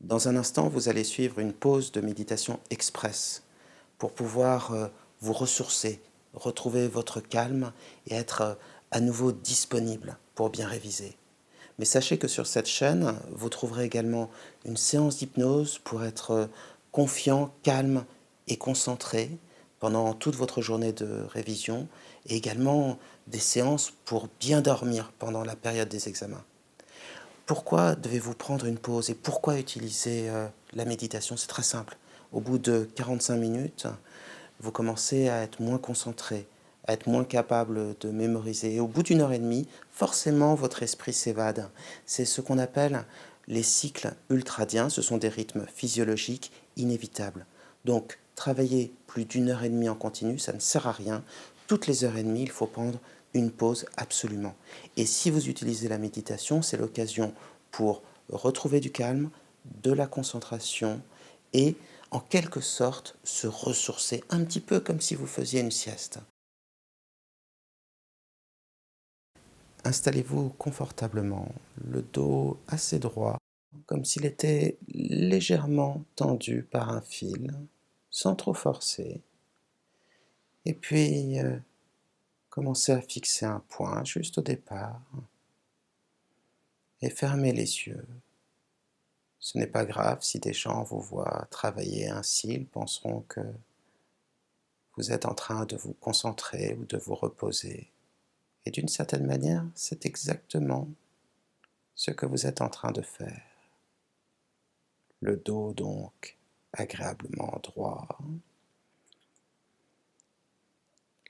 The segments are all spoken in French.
Dans un instant, vous allez suivre une pause de méditation express pour pouvoir vous ressourcer, retrouver votre calme et être à nouveau disponible pour bien réviser. Mais sachez que sur cette chaîne, vous trouverez également une séance d'hypnose pour être confiant, calme et concentré pendant toute votre journée de révision et également des séances pour bien dormir pendant la période des examens. Pourquoi devez-vous prendre une pause et pourquoi utiliser la méditation? C'est très simple. Au bout de 45 minutes, vous commencez à être moins concentré, à être moins capable de mémoriser. Et au bout d'une heure et demie, forcément, votre esprit s'évade. C'est ce qu'on appelle les cycles ultradiens. Ce sont des rythmes physiologiques inévitables. Donc, travailler plus d'une heure et demie en continu, ça ne sert à rien. Toutes les heures et demie, il faut prendre une pause absolument. Et si vous utilisez la méditation, c'est l'occasion pour retrouver du calme, de la concentration et en quelque sorte se ressourcer un petit peu comme si vous faisiez une sieste. Installez-vous confortablement, le dos assez droit, comme s'il était légèrement tendu par un fil, sans trop forcer. Et puis, commencez à fixer un point juste au départ et fermez les yeux. Ce n'est pas grave si des gens vous voient travailler ainsi, ils penseront que vous êtes en train de vous concentrer ou de vous reposer. Et d'une certaine manière, c'est exactement ce que vous êtes en train de faire. Le dos donc agréablement droit,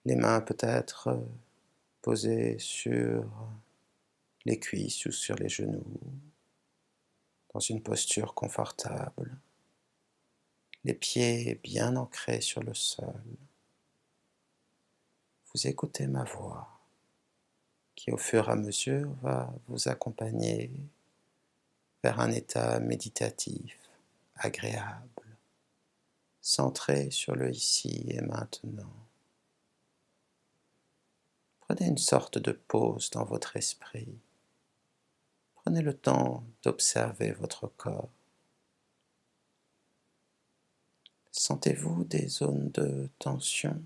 les mains peut-être posées sur les cuisses ou sur les genoux, dans une posture confortable, les pieds bien ancrés sur le sol. Vous écoutez ma voix qui au fur et à mesure va vous accompagner vers un état méditatif, agréable, centré sur le ici et maintenant. Prenez une sorte de pause dans votre esprit. Prenez le temps d'observer votre corps. Sentez-vous des zones de tension,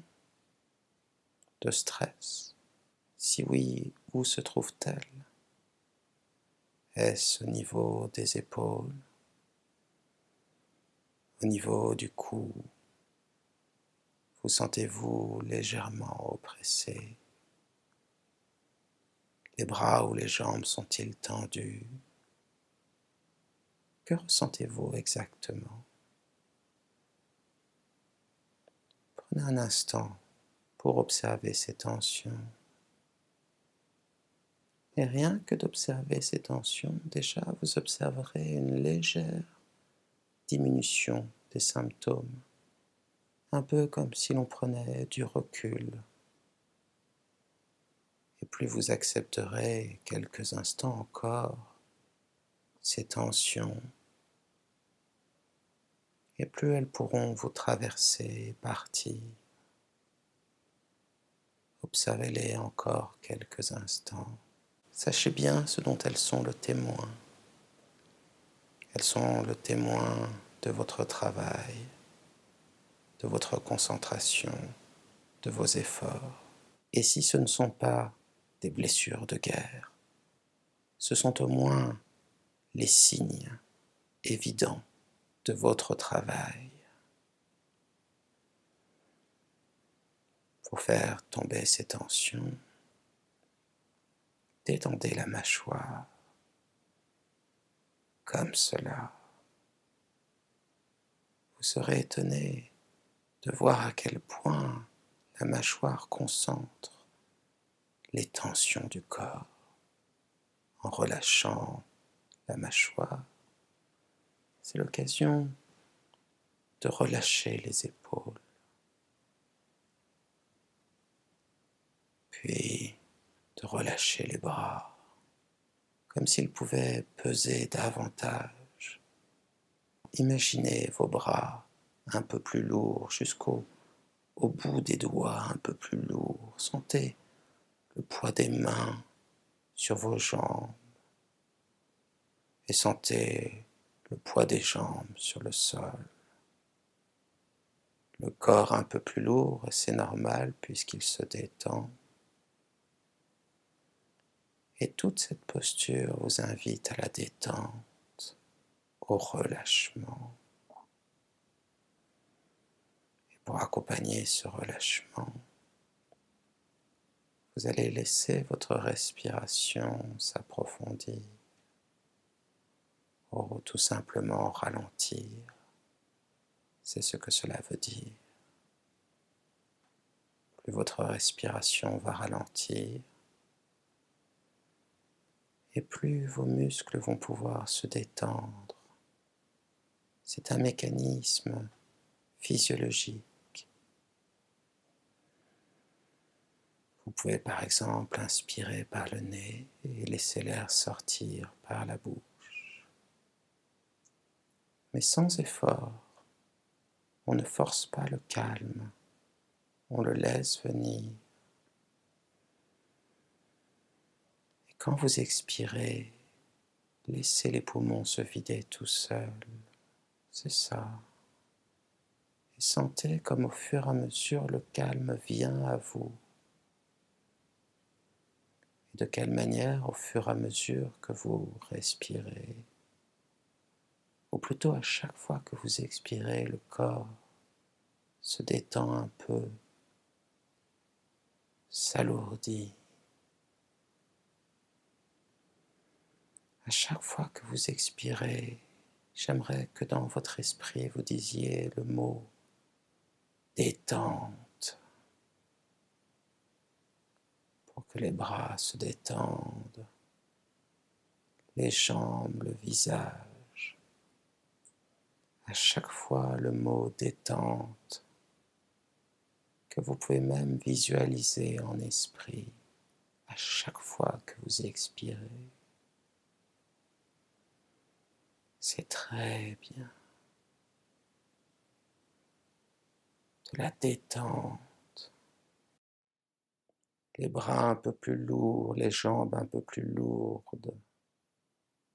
de stress? Si oui, où se trouvent-elles? Est-ce au niveau des épaules, au niveau du cou? Vous sentez-vous légèrement oppressé? Les bras ou les jambes sont-ils tendus? Que ressentez-vous exactement? Prenez un instant pour observer ces tensions. Et rien que d'observer ces tensions, déjà vous observerez une légère diminution des symptômes, un peu comme si l'on prenait du recul. Et plus vous accepterez quelques instants encore ces tensions, et plus elles pourront vous traverser et partir. Observez-les encore quelques instants. Sachez bien ce dont elles sont le témoin. Elles sont le témoin de votre travail, de votre concentration, de vos efforts. Et si ce ne sont pas des blessures de guerre, ce sont au moins les signes évidents de votre travail. Pour faire tomber ces tensions, détendez la mâchoire, comme cela. Vous serez étonné de voir à quel point la mâchoire concentre les tensions du corps. En relâchant la mâchoire, c'est l'occasion de relâcher les épaules, puis de relâcher les bras, comme s'ils pouvaient peser davantage. Imaginez vos bras un peu plus lourds au bout des doigts, un peu plus lourds. Sentez le poids des mains sur vos jambes et sentez le poids des jambes sur le sol, le corps un peu plus lourd, et c'est normal puisqu'il se détend. Et toute cette posture vous invite à la détente, au relâchement. Et pour accompagner ce relâchement, vous allez laisser votre respiration s'approfondir, ou tout simplement ralentir. C'est ce que cela veut dire. Plus votre respiration va ralentir, et plus vos muscles vont pouvoir se détendre. C'est un mécanisme physiologique. Vous pouvez par exemple inspirer par le nez et laisser l'air sortir par la bouche. Mais sans effort, on ne force pas le calme, on le laisse venir. Et quand vous expirez, laissez les poumons se vider tout seuls. C'est ça. Et sentez comme au fur et à mesure le calme vient à vous. Et de quelle manière, au fur et à mesure que vous respirez, ou plutôt à chaque fois que vous expirez, le corps se détend un peu, s'alourdit. À chaque fois que vous expirez, j'aimerais que dans votre esprit vous disiez le mot détente, pour que les bras se détendent, les jambes, le visage. À chaque fois le mot détente, que vous pouvez même visualiser en esprit à chaque fois que vous expirez. C'est très bien. De la détente. Les bras un peu plus lourds, les jambes un peu plus lourdes,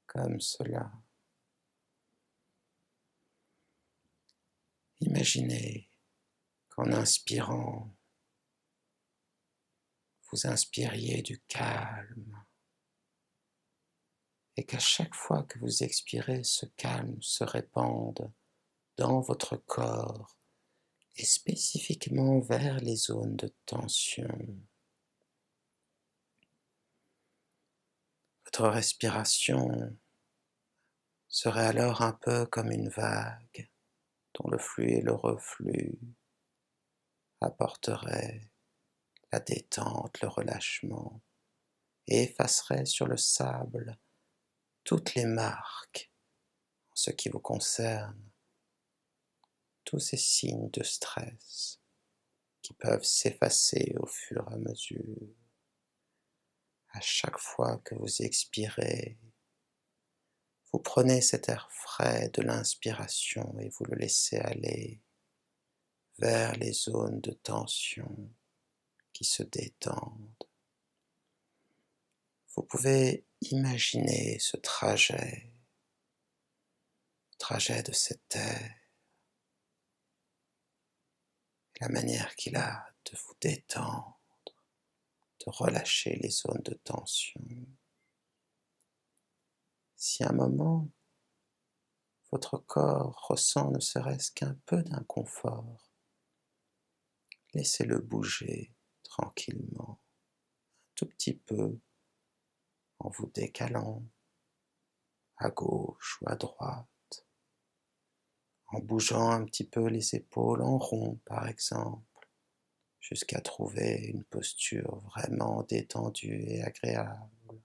comme cela. Imaginez qu'en inspirant, vous inspiriez du calme et qu'à chaque fois que vous expirez, ce calme se répande dans votre corps et spécifiquement vers les zones de tension. Votre respiration serait alors un peu comme une vague dont le flux et le reflux apporteraient la détente, le relâchement et effaceraient sur le sable toutes les marques en ce qui vous concerne, tous ces signes de stress qui peuvent s'effacer au fur et à mesure. À chaque fois que vous expirez, vous prenez cet air frais de l'inspiration et vous le laissez aller vers les zones de tension qui se détendent. Vous pouvez imaginer ce trajet de cet air, la manière qu'il a de vous détendre, de relâcher les zones de tension. Si à un moment, votre corps ressent ne serait-ce qu'un peu d'inconfort, laissez-le bouger tranquillement, un tout petit peu, en vous décalant à gauche ou à droite, en bougeant un petit peu les épaules en rond par exemple, jusqu'à trouver une posture vraiment détendue et agréable,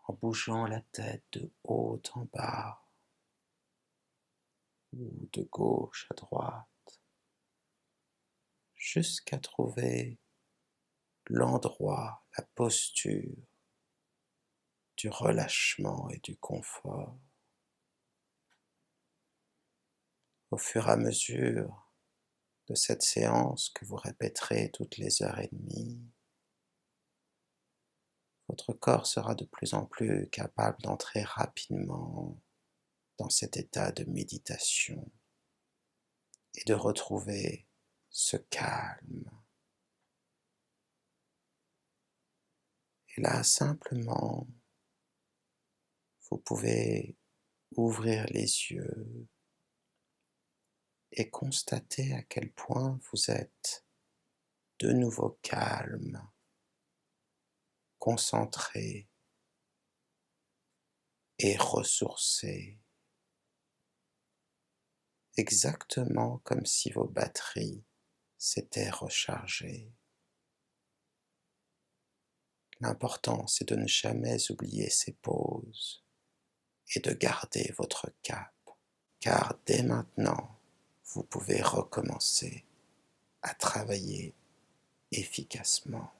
en bougeant la tête de haut en bas ou de gauche à droite, jusqu'à trouver l'endroit, la posture du relâchement et du confort. Au fur et à mesure de cette séance que vous répéterez toutes les heures et demie, votre corps sera de plus en plus capable d'entrer rapidement dans cet état de méditation et de retrouver ce calme. Et là, simplement, vous pouvez ouvrir les yeux et constater à quel point vous êtes de nouveau calme, concentré et ressourcé, exactement comme si vos batteries s'étaient rechargées. L'important, c'est de ne jamais oublier ces pauses et de garder votre cap, car dès maintenant, vous pouvez recommencer à travailler efficacement.